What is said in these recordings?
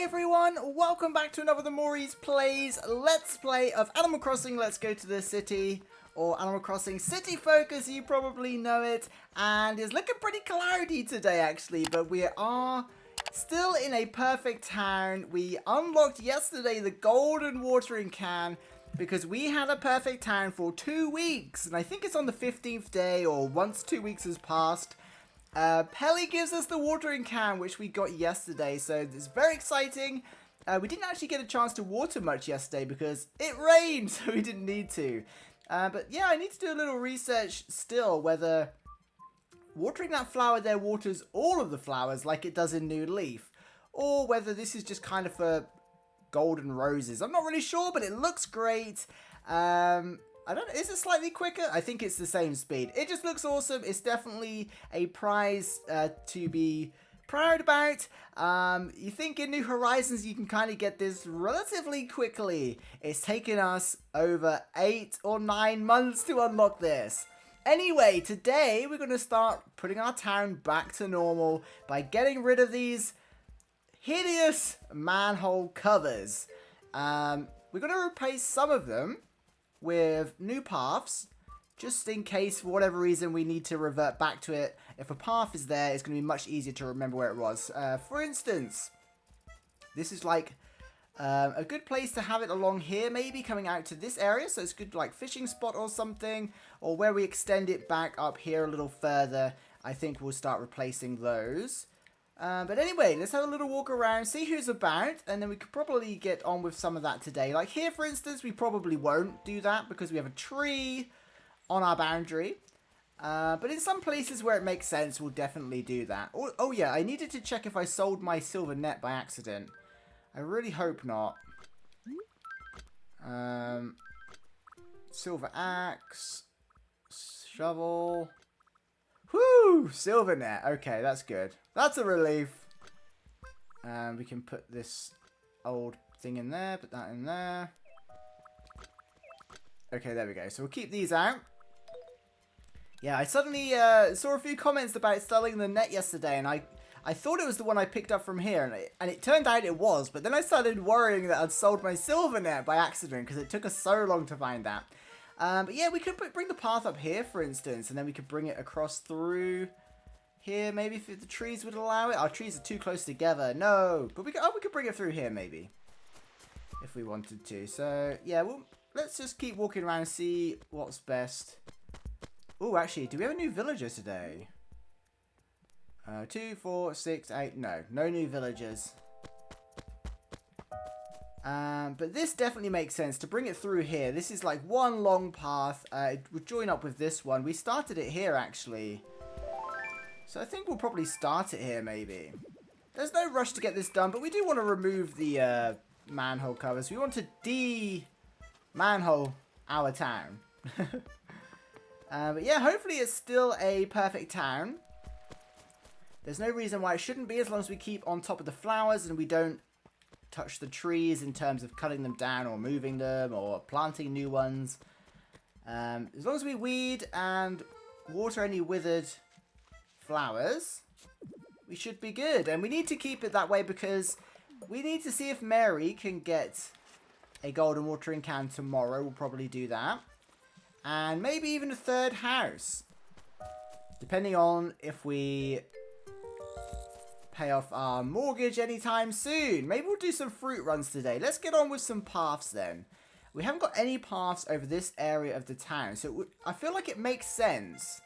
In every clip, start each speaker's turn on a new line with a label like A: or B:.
A: Hey everyone, welcome back to another of the Mori's Plays Let's Play of Animal Crossing Let's Go to the City, or Animal Crossing City Folk as you probably know it, and it's looking pretty cloudy today actually, but we are still in a perfect town. We unlocked yesterday the golden watering can because we had a perfect town for 2 weeks, and I think it's on the 15th day or once 2 weeks has passed. Pelly gives us the watering can, which we got yesterday, so it's very exciting. We didn't actually get a chance to water much yesterday because it rained, so we didn't need to. But yeah, I need to do a little research still whether watering that flower there waters all of the flowers like it does in New Leaf, or whether this is just kind of for golden roses. I'm not really sure, but it looks great. I don't know, is it slightly quicker? I think it's the same speed. It just looks awesome. It's definitely a prize to be proud about. You think in New Horizons you can kind of get this relatively quickly. It's taken us over 8 or 9 months to unlock this. Anyway, today we're going to start putting our town back to normal by getting rid of these hideous manhole covers. We're going to replace some of them with new paths, just in case for whatever reason we need to revert back to it. If a path is there, it's going to be much easier to remember where it was. For instance, this is like a good place to have it along here, maybe coming out to this area, so it's a good like fishing spot or something, or where we extend it back up here a little further. I think we'll start replacing those. But anyway, let's have a little walk around, see who's about, and then we could probably get on with some of that today. Like here, for instance, we probably won't do that because we have a tree on our boundary. But in some places where it makes sense, we'll definitely do that. Oh yeah, I needed to check if I sold my silver net by accident. I really hope not. Silver axe, shovel. Whoo! Silver net. Okay, that's good. That's a relief. We can put this old thing in there. Put that in there. Okay, there we go. So we'll keep these out. Yeah, I suddenly saw a few comments about selling the net yesterday, and I thought it was the one I picked up from here, and it turned out it was. But then I started worrying that I'd sold my silver net by accident because it took us so long to find that. But yeah, we could bring the path up here, for instance, and then we could bring it across through here, maybe if the trees would allow it. Our trees are too close together. No, but we could bring it through here, maybe, if we wanted to. So yeah, let's just keep walking around and see what's best. Oh, actually, do we have a new villager today? 2, 4, 6, 8. No new villagers. But this definitely makes sense to bring it through here. This is like one long path. It would join up with this one. We started it here actually, so I think we'll probably start it here maybe. There's no rush to get this done, but we do want to remove the manhole covers. We want to de-manhole our town. But yeah, hopefully it's still a perfect town. There's no reason why it shouldn't be, as long as we keep on top of the flowers and we don't touch the trees in terms of cutting them down or moving them or planting new ones. As long as we weed and water any withered flowers, we should be good. And we need to keep it that way because we need to see if Mary can get a golden watering can tomorrow. We'll probably do that. And maybe even a third house, depending on if we pay off our mortgage anytime soon. Maybe we'll do some fruit runs today. Let's get on with some paths then. We haven't got any paths over this area of the town, so I feel like it makes sense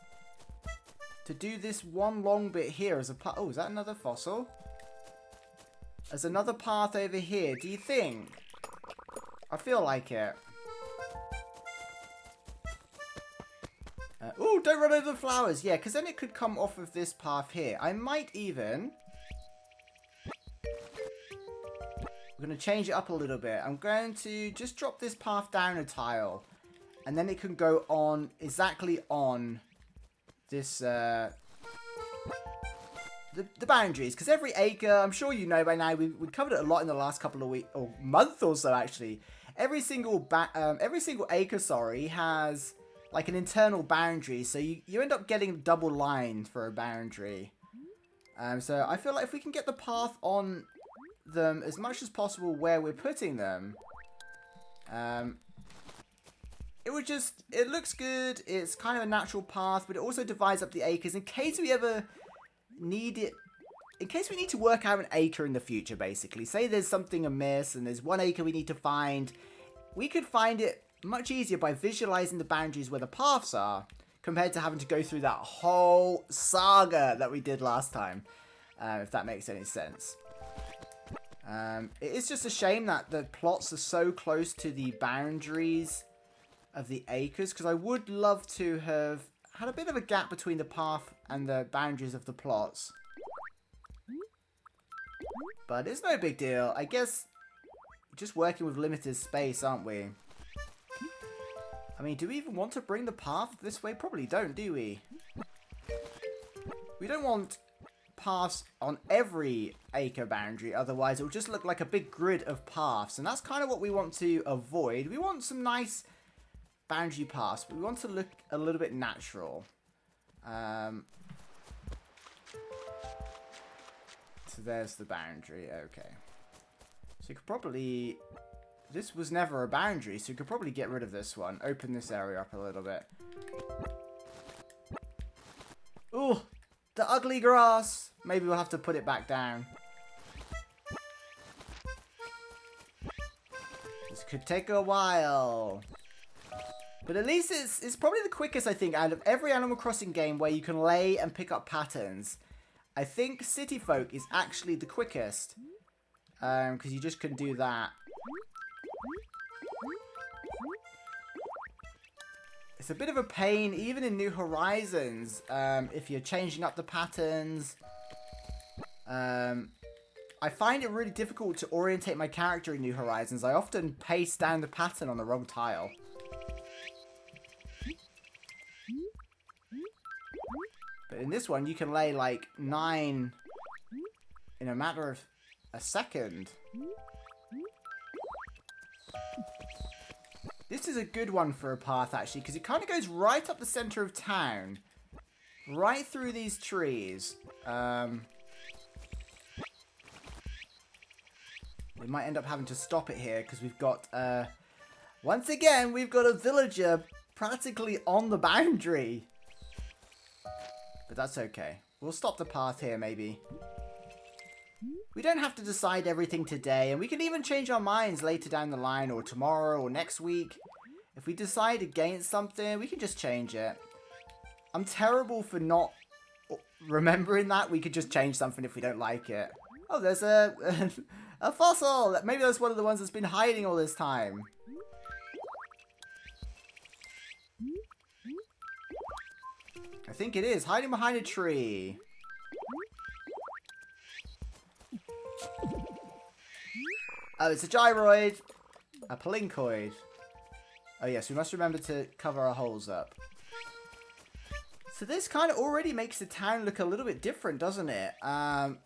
A: to do this one long bit here as a path. Oh, is that another fossil? There's another path over here. Do you think? I feel like it. Oh, don't run over the flowers. Yeah, because then it could come off of this path here. I might even... We're going to change it up a little bit. I'm going to just drop this path down a tile. And then it can go on, exactly on this, the boundaries. Because every acre, I'm sure you know by now, we covered it a lot in the last couple of weeks, or month or so actually. Every single acre, sorry, has like an internal boundary. So you end up getting double lined for a boundary. So I feel like if we can get the path on them as much as possible where we're putting them. It looks good. It's kind of a natural path, but it also divides up the acres in case we ever need it. In case we need to work out an acre in the future, basically. Say there's something amiss and there's 1 acre we need to find. We could find it much easier by visualizing the boundaries where the paths are, compared to having to go through that whole saga that we did last time. If that makes any sense. It is just a shame that the plots are so close to the boundaries of the acres, because I would love to have had a bit of a gap between the path and the boundaries of the plots. But it's no big deal. I guess just working with limited space, aren't we? I mean, do we even want to bring the path this way? Probably don't, do we? We don't want paths on every acre boundary, otherwise it will just look like a big grid of paths, and that's kind of what we want to avoid. We want some nice boundary paths, but we want to look a little bit natural. So there's the boundary. Okay. So you could probably... This was never a boundary, so you could probably get rid of this one. Open this area up a little bit. Ooh! The ugly grass! Maybe we'll have to put it back down. This could take a while. But at least it's probably the quickest, I think, out of every Animal Crossing game where you can lay and pick up patterns. I think City Folk is actually the quickest. Because you just can do that. It's a bit of a pain, even in New Horizons, if you're changing up the patterns. I find it really difficult to orientate my character in New Horizons. I often paste down the pattern on the wrong tile. But in this one, you can lay like 9 in a matter of a second. This is a good one for a path, actually, because it kind of goes right up the center of town. Right through these trees. We might end up having to stop it here, because we've got... once again, we've got a villager practically on the boundary. But that's okay. We'll stop the path here, maybe. We don't have to decide everything today, and we can even change our minds later down the line, or tomorrow, or next week. If we decide against something, we can just change it. I'm terrible for not remembering that. We could just change something if we don't like it. Oh, there's a fossil! Maybe that's one of the ones that's been hiding all this time. I think it is. Hiding behind a tree. Oh, it's a gyroid. A palinkoid. Oh yes, we must remember to cover our holes up. So this kind of already makes the town look a little bit different, doesn't it?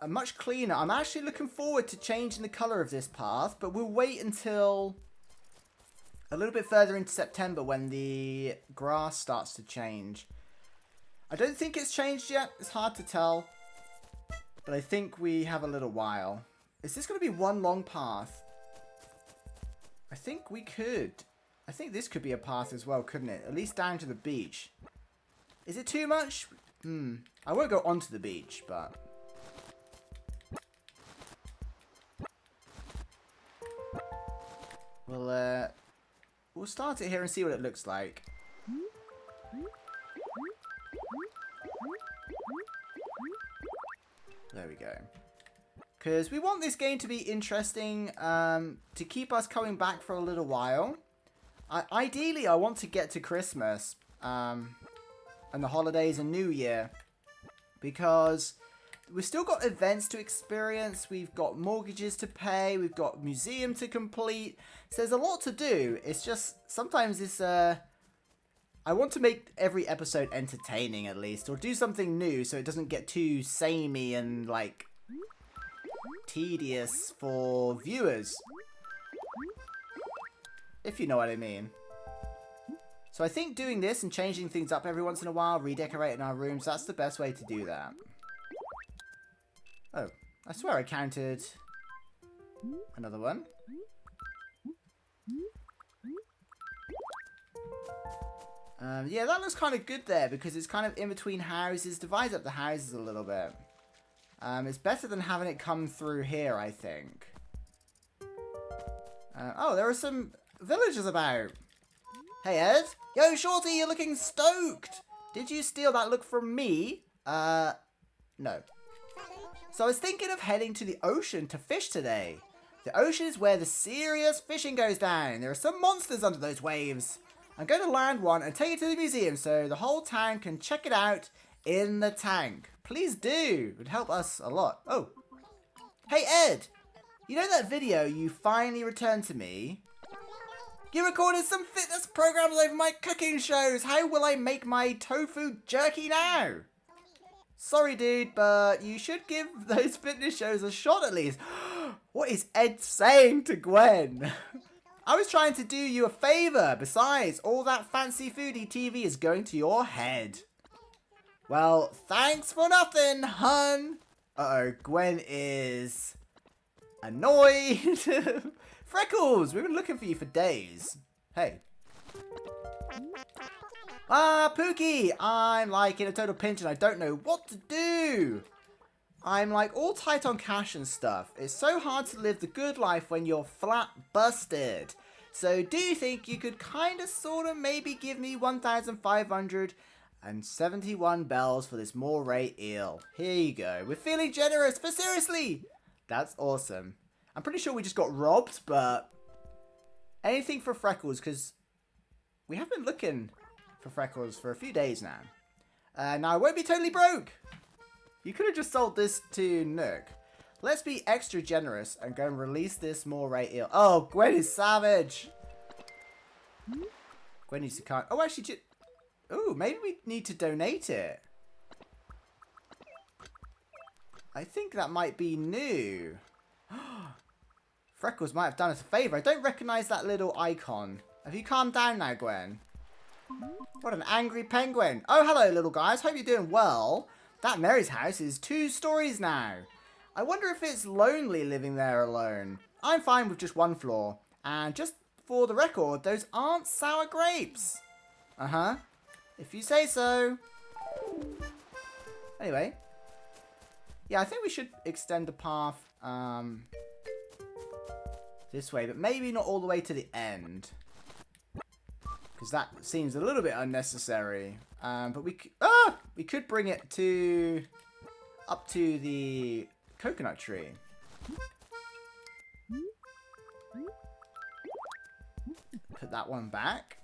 A: Much cleaner. I'm actually looking forward to changing the colour of this path, but we'll wait until a little bit further into September when the grass starts to change. I don't think it's changed yet. It's hard to tell. But I think we have a little while. Is this going to be one long path? I think we could. I think this could be a path as well, couldn't it? At least down to the beach. Is it too much? I won't go onto the beach, but... We'll start it here and see what it looks like. There we go. Because we want this game to be interesting, to keep us coming back for a little while. Ideally, I want to get to Christmas, and the holidays and New Year. Because we've still got events to experience, we've got mortgages to pay, we've got museum to complete. So there's a lot to do. It's just, sometimes it's, I want to make every episode entertaining at least, or do something new so it doesn't get too samey and, like, tedious for viewers. If you know what I mean. So I think doing this and changing things up every once in a while, redecorating our rooms, that's the best way to do that. Oh, I swear I counted Another one. Yeah, that looks kind of good there because it's kind of in between houses. Divides up the houses a little bit. It's better than having it come through here, I think. Oh, there are some villagers about. Hey, Ed. Yo, Shorty, you're looking stoked. Did you steal that look from me? No. So I was thinking of heading to the ocean to fish today. The ocean is where the serious fishing goes down. There are some monsters under those waves. I'm going to land one and take it to the museum so the whole town can check it out in the tank. Please do. It would help us a lot. Oh. Hey, Ed. You know that video you finally returned to me? You recorded some fitness programs over my cooking shows. How will I make my tofu jerky now? Sorry, dude, but you should give those fitness shows a shot at least. What is Ed saying to Gwen? I was trying to do you a favor. Besides, all that fancy foodie TV is going to your head. Well, thanks for nothing, hun. Uh-oh, Gwen is annoyed. Freckles, we've been looking for you for days. Hey. Ah, Pookie, I'm like in a total pinch and I don't know what to do. I'm like all tight on cash and stuff. It's so hard to live the good life when you're flat busted. So do you think you could kind of sort of maybe give me 1,571 bells for this Moray eel? Here you go. We're feeling generous, but seriously, that's awesome. I'm pretty sure we just got robbed, but anything for Freckles because we have been looking for Freckles for a few days now. Now I won't be totally broke. You could have just sold this to Nook. Let's be extra generous and go and release this Moray eel. Oh, Gwen is savage. Gwen needs to can't. Oh, actually, oh, maybe we need to donate it. I think that might be new. Freckles might have done us a favour. I don't recognise that little icon. Have you calmed down now, Gwen? What an angry penguin. Oh, hello, little guys. Hope you're doing well. That Mary's house is 2 stories now. I wonder if it's lonely living there alone. I'm fine with just 1 floor. And just for the record, those aren't sour grapes. Uh-huh. If you say so. Anyway. Yeah, I think we should extend the path this way, but maybe not all the way to the end. Because that seems a little bit unnecessary. But we could bring it to up to the coconut tree. Put that one back.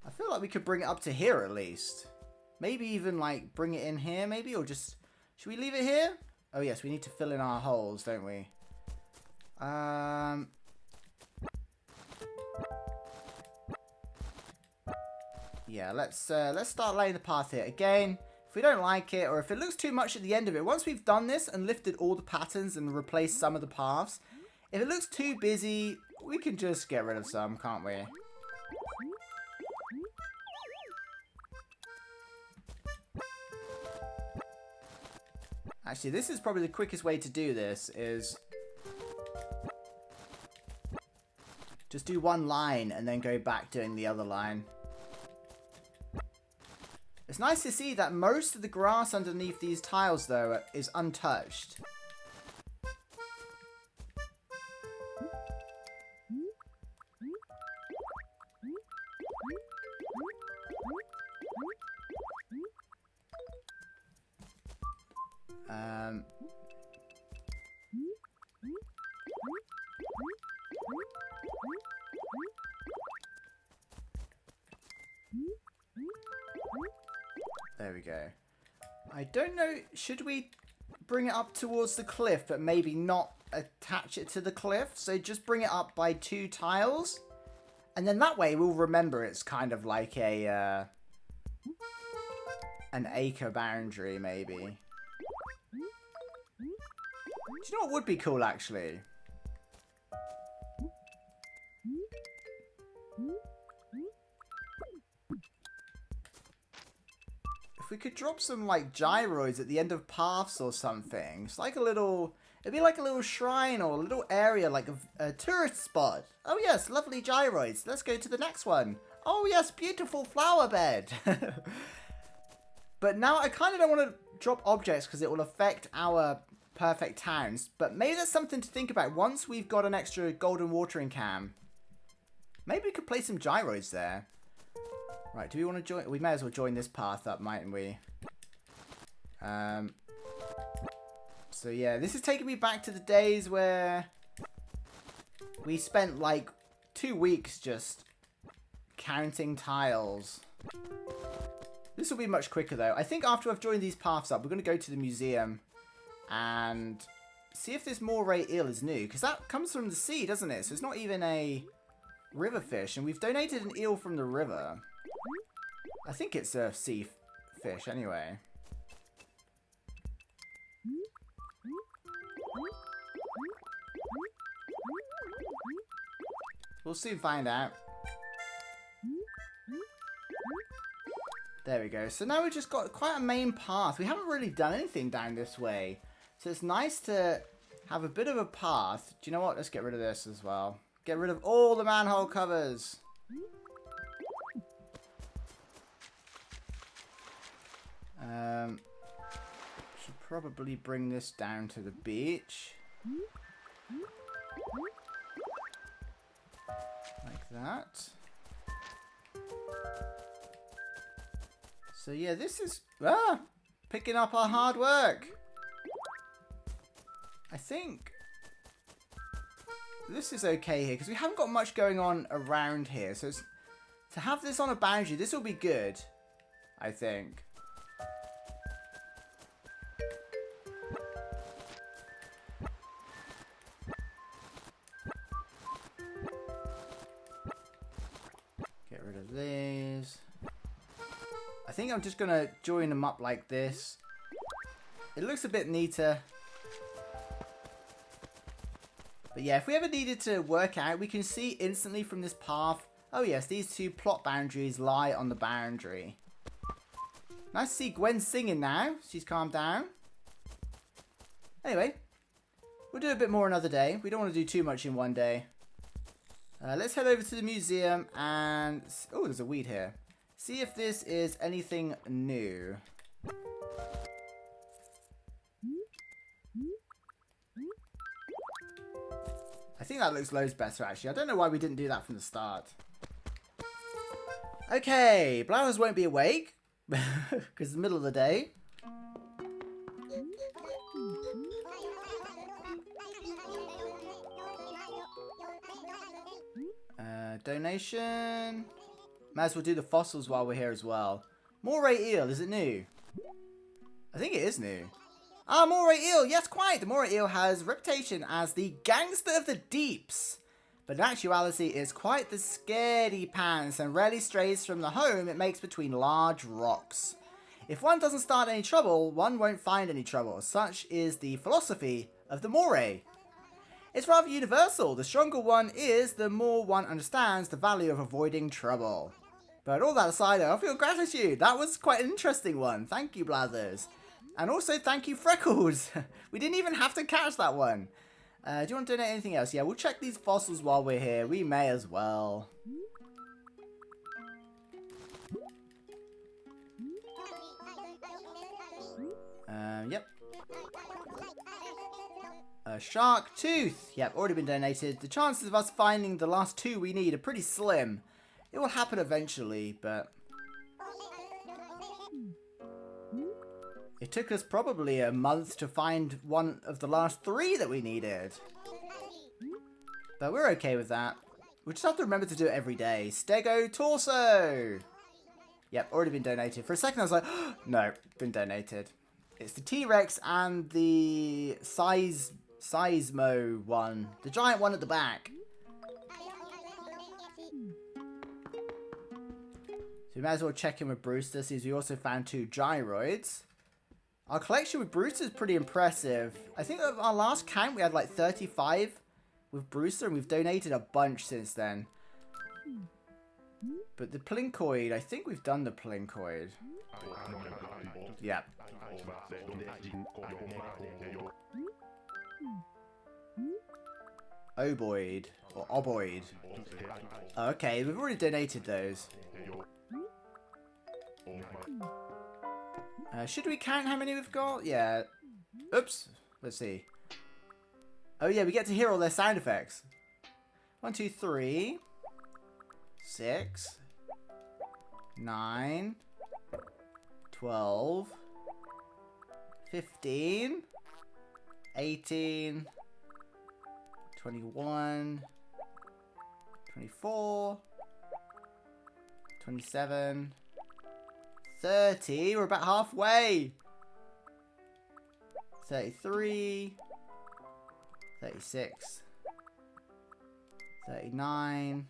A: I feel like we could bring it up to here at least. Maybe even like bring it in here maybe, or just... Should we leave it here? Oh yes, we need to fill in our holes, don't we? Yeah, let's start laying the path here. Again, if we don't like it, or if it looks too much at the end of it, once we've done this and lifted all the patterns and replaced some of the paths, if it looks too busy, we can just get rid of some, can't we? Actually, this is probably the quickest way to do this, is just do 1 line and then go back doing the other line. It's nice to see that most of the grass underneath these tiles, though, is untouched. There we go. I don't know, should we bring it up towards the cliff, but maybe not attach it to the cliff? So just bring it up by 2 tiles? And then that way we'll remember it's kind of like a an acre boundary, maybe. Do you know what would be cool, actually? If we could drop some like gyroids at the end of paths or something. It's like a little, it'd be like a little shrine or a little area, like a tourist spot. Oh yes, lovely gyroids. Let's go to the next one. Oh yes, beautiful flower bed. But now I kind of don't want to drop objects because it will affect our perfect towns. But maybe that's something to think about once we've got an extra golden watering can. Maybe we could place some gyroids there. Right, do we want to join? We may as well join this path up, mightn't we? So yeah, this is taking me back to the days where we spent like 2 weeks just counting tiles. This will be much quicker though. I think after I've joined these paths up, we're going to go to the museum and see if this moray eel is new. Because that comes from the sea, doesn't it? So it's not even a river fish. And we've donated an eel from the river. I think it's a sea fish anyway. We'll soon find out. There we go. So now we've just got quite a main path. We haven't really done anything down this way. So it's nice to have a bit of a path. Do you know what? Let's get rid of this as well. Get rid of all the manhole covers. Should probably bring this down to the beach. Like that. So yeah, this is picking up our hard work. I think this is okay here because we haven't got much going on around here. So it's, to have this on a boundary, this will be good, I think. Get rid of these. I think I'm just going to join them up like this. It looks a bit neater. But yeah, if we ever needed to work out, we can see instantly from this path. Oh yes, these two plot boundaries lie on the boundary. Nice to see Gwen singing now. She's calmed down. Anyway, we'll do a bit more another day. We don't want to do too much in one day. Let's head over to the museum and... Oh, there's a weed here. See if this is anything new. I think that looks loads better actually. I don't know why we didn't do that from the start. Okay, Blowers won't be awake because it's the middle of the day. Donation. Might as well do the fossils while we're here as well. Moray eel, is it new? I think it is new. Ah, Moray eel, yes, quite. The Moray eel has reputation as the gangster of the deeps. But in actuality, it's quite the scaredy pants and rarely strays from the home it makes between large rocks. If one doesn't start any trouble, one won't find any trouble. Such is the philosophy of the Moray. It's rather universal. The stronger one is, the more one understands the value of avoiding trouble. But all that aside, I feel gratitude. That was quite an interesting one. Thank you, Blathers. And also, thank you, Freckles. We didn't even have to catch that one. Do you want to donate anything else? Yeah, we'll check these fossils while we're here. We may as well. Yep. A shark tooth. Yep, already been donated. The chances of us finding the last two we need are pretty slim. It will happen eventually, but... It took us probably a month to find one of the last three that we needed. But we're okay with that. We just have to remember to do it every day. Stego torso! Yep, already been donated. For a second I was like, oh, no, been donated. It's the T-Rex and the Seismo one. The giant one at the back. So we might as well check in with Brewster, since we also found 2 gyroids. Our collection with Brewster is pretty impressive. I think at our last count we had like 35 with Brewster, and we've donated a bunch since then. But the Plinkoid, I think we've done the Plinkoid. Yeah. Oboid. Or oboid. Oh, okay, we've already donated those. Should we count how many we've got? Yeah. Oops. Let's see. Oh yeah, we get to hear all their sound effects. 1, 2, 3, 6, 9, 12, 15, 18, 21, 24, 27, 30. We're about halfway. 33, 36, 39,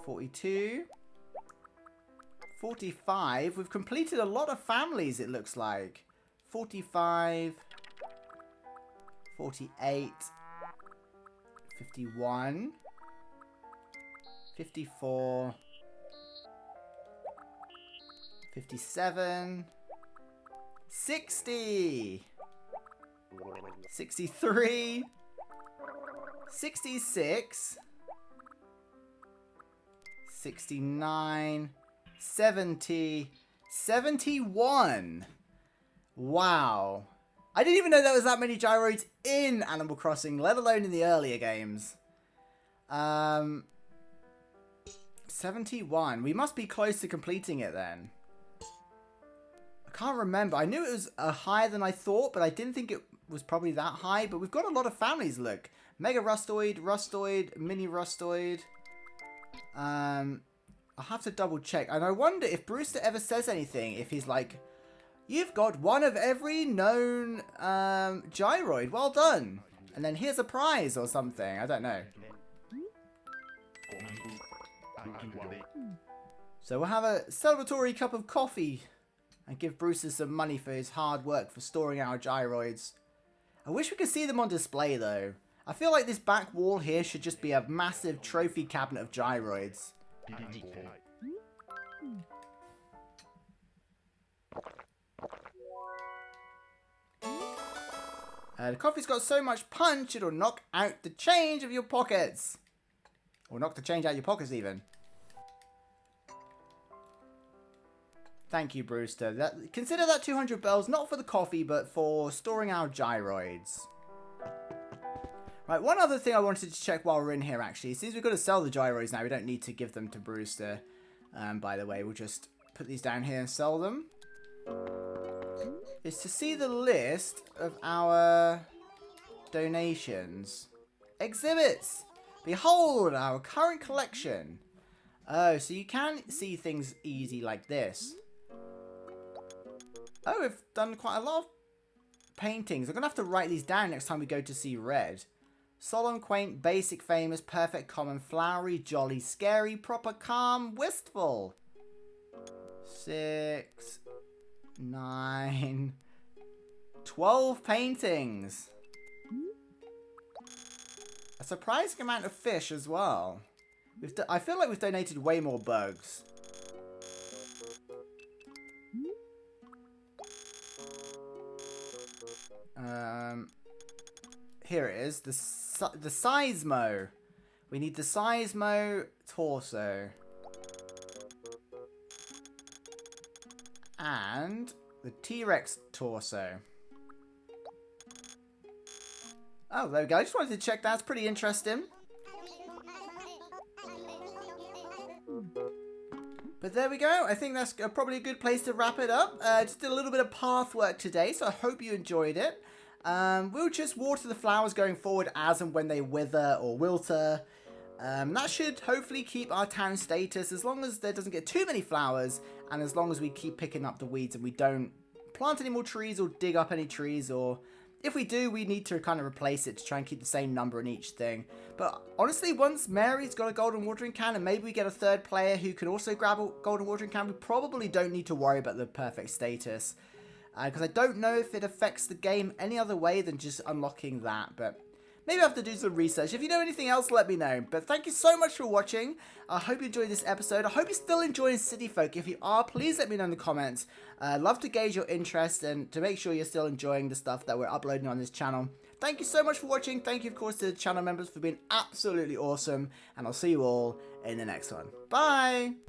A: 42, 45. We've completed a lot of families, it looks like. 45, 48, 51, 54, 57, 60, 63, 66, 69, 70, 71. Wow. I didn't even know there was that many gyroids in Animal Crossing, let alone in the earlier games. 71. We must be close to completing it then. I can't remember. I knew it was higher than I thought, but I didn't think it was probably that high. But we've got a lot of families, look. Mega Rustoid, Rustoid, Mini Rustoid. I'll have to double check. And I wonder if Brewster ever says anything, if he's like, you've got one of every known gyroid. Well done. And then here's a prize or something. I don't know. So we'll have a celebratory cup of coffee and give Brewster some money for his hard work for storing our gyroids. I wish we could see them on display though. I feel like this back wall here should just be a massive trophy cabinet of gyroids. The coffee's got so much punch it'll knock out the change of your pockets. Or knock the change out of your pockets even. Thank you, Brewster. Consider that 200 bells not for the coffee, but for storing our gyroids. Right, one other thing I wanted to check while we're in here, actually. Since we've got to sell the gyroids now, we don't need to give them to Brewster. By the way, we'll just put these down here and sell them. Is to see the list of our donations. Exhibits! Behold our current collection. Oh, so you can see things easy like this. Oh, we've done quite a lot of paintings. I'm going to have to write these down next time we go to see Red. Solemn, quaint, basic, famous, perfect, common, flowery, jolly, scary, proper, calm, wistful. 6, 9, 12 paintings. A surprising amount of fish as well. I feel like we've donated way more bugs. Here it is. The Seismo. We need the Seismo torso. And the T-Rex torso. Oh, there we go. I just wanted to check that. It's pretty interesting. But there we go. I think that's probably a good place to wrap it up. Just did a little bit of path work today, so I hope you enjoyed it. We'll just water the flowers going forward as and when they wither or wilter. That should hopefully keep our town status as long as there doesn't get too many flowers and as long as we keep picking up the weeds and we don't plant any more trees or dig up any trees, or if we do, we need to kind of replace it to try and keep the same number in each thing. But honestly, once Mary's got a golden watering can and maybe we get a third player who can also grab a golden watering can, we probably don't need to worry about the perfect status. Because I don't know if it affects the game any other way than just unlocking that. But Maybe I have to do some research. If you know anything else, let me know. But thank you so much for watching. I hope you enjoyed this episode. I hope you're still enjoying City Folk. If you are, please let me know in the comments. Love to gauge your interest and to make sure you're still enjoying the stuff that we're uploading on this channel. Thank you so much for watching. Thank you, of course, to the channel members for being absolutely awesome. And I'll see you all in the next one. Bye!